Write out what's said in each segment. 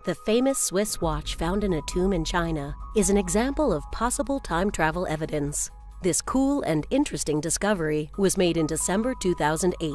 The famous Swiss watch found in a tomb in China is an example of possible time travel evidence. This cool and interesting discovery was made in December 2008.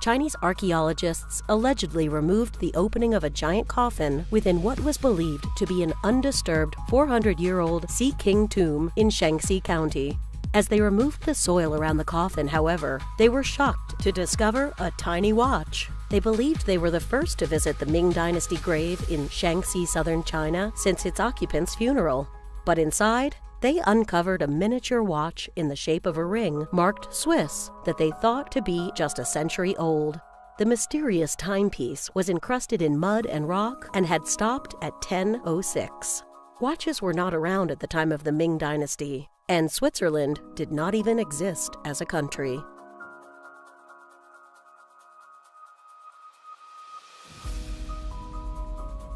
Chinese archaeologists allegedly removed the opening of a giant coffin within what was believed to be an undisturbed 400-year-old Sea King tomb in Shaanxi County. As they removed the soil around the coffin, however, they were shocked to discover a tiny watch. They believed they were the first to visit the Ming Dynasty grave in Shaanxi, southern China, since its occupant's funeral. But inside, they uncovered a miniature watch in the shape of a ring marked Swiss that they thought to be just a century old. The mysterious timepiece was encrusted in mud and rock and had stopped at 10:06. Watches were not around at the time of the Ming Dynasty, and Switzerland did not even exist as a country.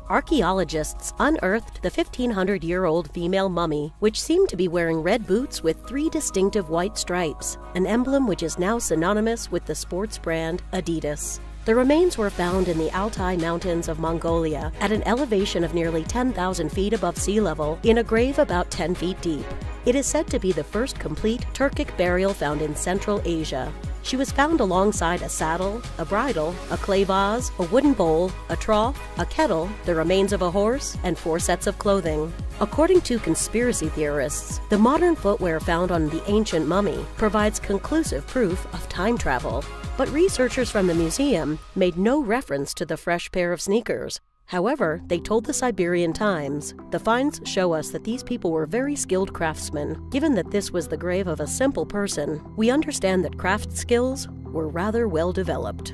Archaeologists unearthed the 1,500-year-old female mummy, which seemed to be wearing red boots with 3 distinctive white stripes, an emblem which is now synonymous with the sports brand Adidas. The remains were found in the Altai Mountains of Mongolia at an elevation of nearly 10,000 feet above sea level in a grave about 10 feet deep. It is said to be the first complete Turkic burial found in Central Asia. She was found alongside a saddle, a bridle, a clay vase, a wooden bowl, a trough, a kettle, the remains of a horse, and 4 sets of clothing. According to conspiracy theorists, the modern footwear found on the ancient mummy provides conclusive proof of time travel. But researchers from the museum made no reference to the fresh pair of sneakers. However, they told the Siberian Times, "The finds show us that these people were very skilled craftsmen. Given that this was the grave of a simple person, we understand that craft skills were rather well developed."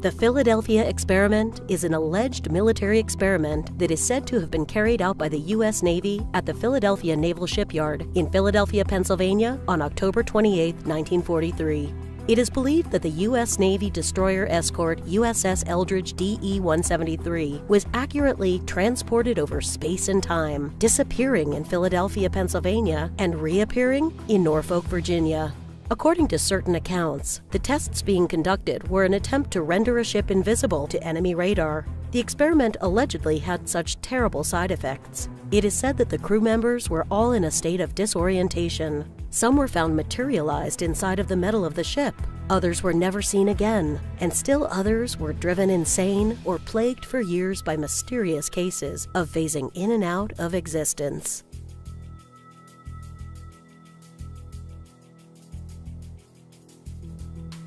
The Philadelphia experiment is an alleged military experiment that is said to have been carried out by the U.S. Navy at the Philadelphia Naval Shipyard in Philadelphia, Pennsylvania on October 28, 1943. It is believed that the U.S. Navy destroyer escort USS Eldridge DE-173 was accurately transported over space and time, disappearing in Philadelphia, Pennsylvania, and reappearing in Norfolk, Virginia. According to certain accounts, the tests being conducted were an attempt to render a ship invisible to enemy radar. The experiment allegedly had such terrible side effects. It is said that the crew members were all in a state of disorientation. Some were found materialized inside of the metal of the ship. Others were never seen again, and still others were driven insane or plagued for years by mysterious cases of phasing in and out of existence.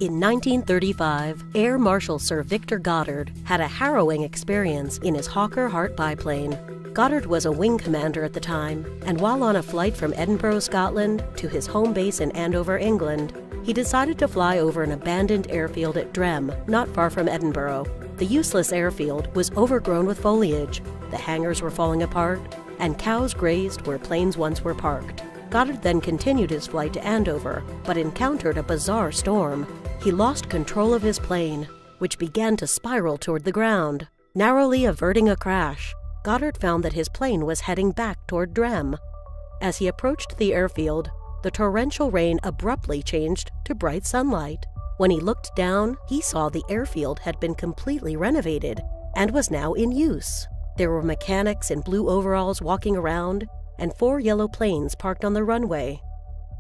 In 1935, Air Marshal Sir Victor Goddard had a harrowing experience in his Hawker Hart biplane. Goddard was a wing commander at the time, and while on a flight from Edinburgh, Scotland, to his home base in Andover, England, he decided to fly over an abandoned airfield at Drem, not far from Edinburgh. The useless airfield was overgrown with foliage, the hangars were falling apart, and cows grazed where planes once were parked. Goddard then continued his flight to Andover, but encountered a bizarre storm. He lost control of his plane, which began to spiral toward the ground. Narrowly averting a crash, Goddard found that his plane was heading back toward Drem. As he approached the airfield, the torrential rain abruptly changed to bright sunlight. When he looked down, he saw the airfield had been completely renovated and was now in use. There were mechanics in blue overalls walking around, and 4 yellow planes parked on the runway.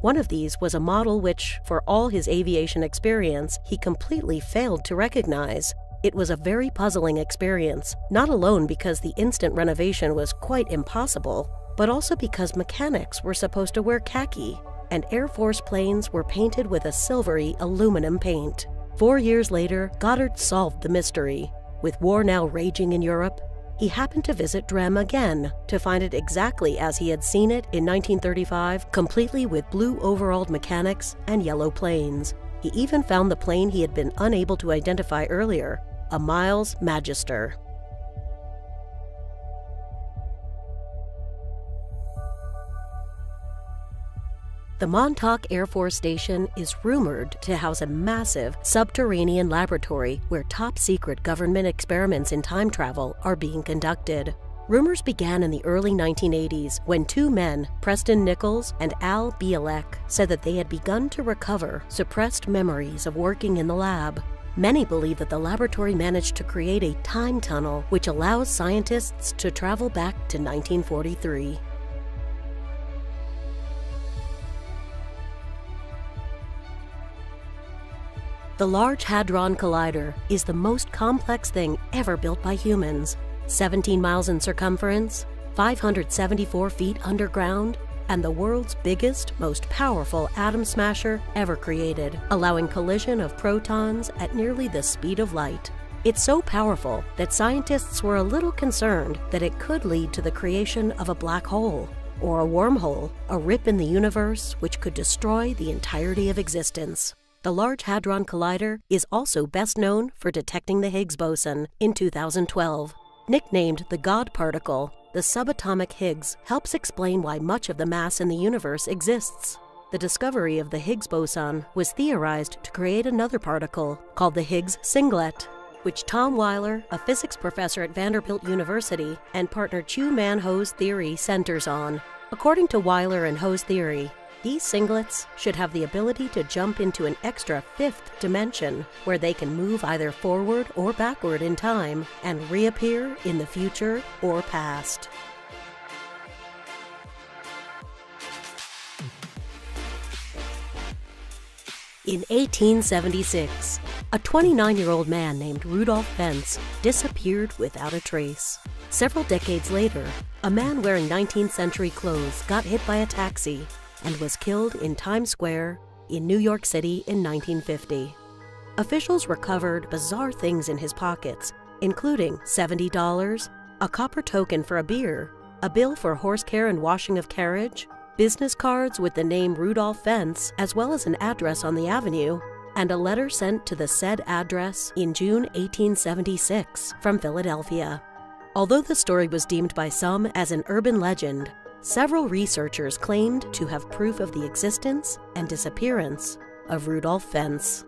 One of these was a model which, for all his aviation experience, he completely failed to recognize. It was a very puzzling experience, not alone because the instant renovation was quite impossible, but also because mechanics were supposed to wear khaki, and Air Force planes were painted with a silvery aluminum paint. 4 years later, Goddard solved the mystery. With war now raging in Europe, he happened to visit Drem again to find it exactly as he had seen it in 1935, completely with blue overalled mechanics and yellow planes. He even found the plane he had been unable to identify earlier, a Miles Magister. The Montauk Air Force Station is rumored to house a massive subterranean laboratory where top-secret government experiments in time travel are being conducted. Rumors began in the early 1980s when two men, Preston Nichols and Al Bielek, said that they had begun to recover suppressed memories of working in the lab. Many believe that the laboratory managed to create a time tunnel which allows scientists to travel back to 1943. The Large Hadron Collider is the most complex thing ever built by humans. 17 miles in circumference, 574 feet underground, and the world's biggest, most powerful atom smasher ever created, allowing collision of protons at nearly the speed of light. It's so powerful that scientists were a little concerned that it could lead to the creation of a black hole, or a wormhole, a rip in the universe which could destroy the entirety of existence. The Large Hadron Collider is also best known for detecting the Higgs boson in 2012. Nicknamed the God particle, the subatomic Higgs helps explain why much of the mass in the universe exists. The discovery of the Higgs boson was theorized to create another particle called the Higgs singlet, which Tom Weiler, a physics professor at Vanderbilt University, and partner Chu-Man-Ho's theory centers on. According to Weiler and Ho's theory, these singlets should have the ability to jump into an extra fifth dimension where they can move either forward or backward in time and reappear in the future or past. In 1876, a 29-year-old man named Rudolph Fentz disappeared without a trace. Several decades later, a man wearing 19th century clothes got hit by a taxi and was killed in Times Square in New York City in 1950. Officials recovered bizarre things in his pockets, including $70, a copper token for a beer, a bill for horse care and washing of carriage, business cards with the name Rudolph Fentz, as well as an address on the avenue, and a letter sent to the said address in June 1876 from Philadelphia. Although the story was deemed by some as an urban legend, several researchers claimed to have proof of the existence and disappearance of Rudolph Fentz.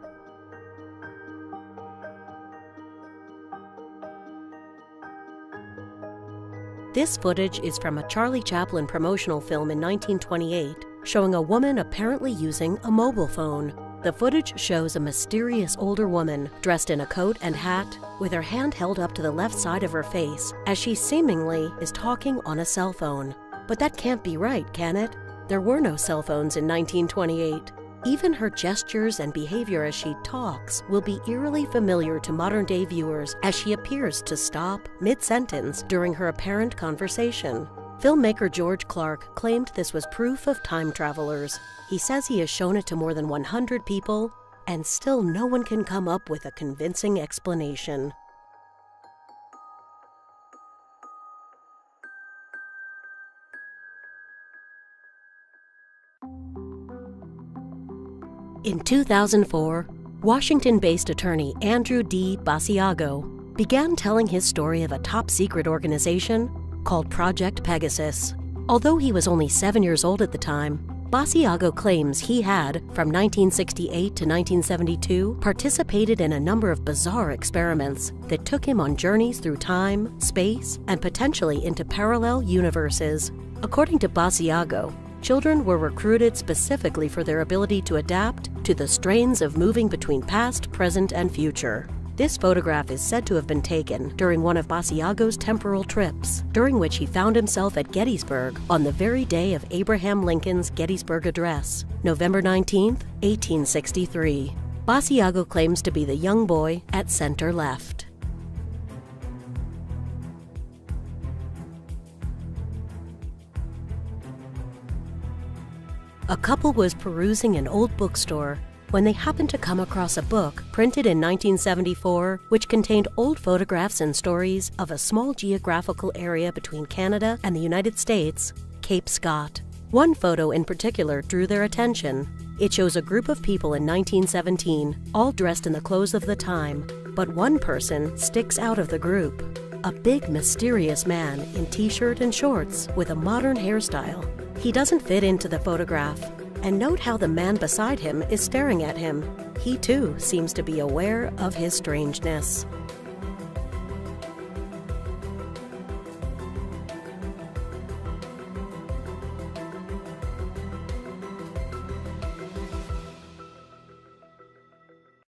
This footage is from a Charlie Chaplin promotional film in 1928, showing a woman apparently using a mobile phone. The footage shows a mysterious older woman dressed in a coat and hat, with her hand held up to the left side of her face, as she seemingly is talking on a cell phone. But that can't be right, can it? There were no cell phones in 1928. Even her gestures and behavior as she talks will be eerily familiar to modern-day viewers as she appears to stop mid-sentence during her apparent conversation. Filmmaker George Clark claimed this was proof of time travelers. He says he has shown it to more than 100 people, and still no one can come up with a convincing explanation. In 2004, Washington-based attorney Andrew D. Basiago began telling his story of a top-secret organization called Project Pegasus. Although he was only 7 years old at the time, Basiago claims he had, from 1968 to 1972, participated in a number of bizarre experiments that took him on journeys through time, space, and potentially into parallel universes. According to Basiago, children were recruited specifically for their ability to adapt to the strains of moving between past, present, and future. This photograph is said to have been taken during one of Basiago's temporal trips, during which he found himself at Gettysburg on the very day of Abraham Lincoln's Gettysburg Address, November 19, 1863. Basiago claims to be the young boy at center left. A couple was perusing an old bookstore when they happened to come across a book printed in 1974 which contained old photographs and stories of a small geographical area between Canada and the United States, Cape Scott. One photo in particular drew their attention. It shows a group of people in 1917, all dressed in the clothes of the time, but one person sticks out of the group. A big, mysterious man in t-shirt and shorts with a modern hairstyle. He doesn't fit into the photograph. And note how the man beside him is staring at him. He too seems to be aware of his strangeness.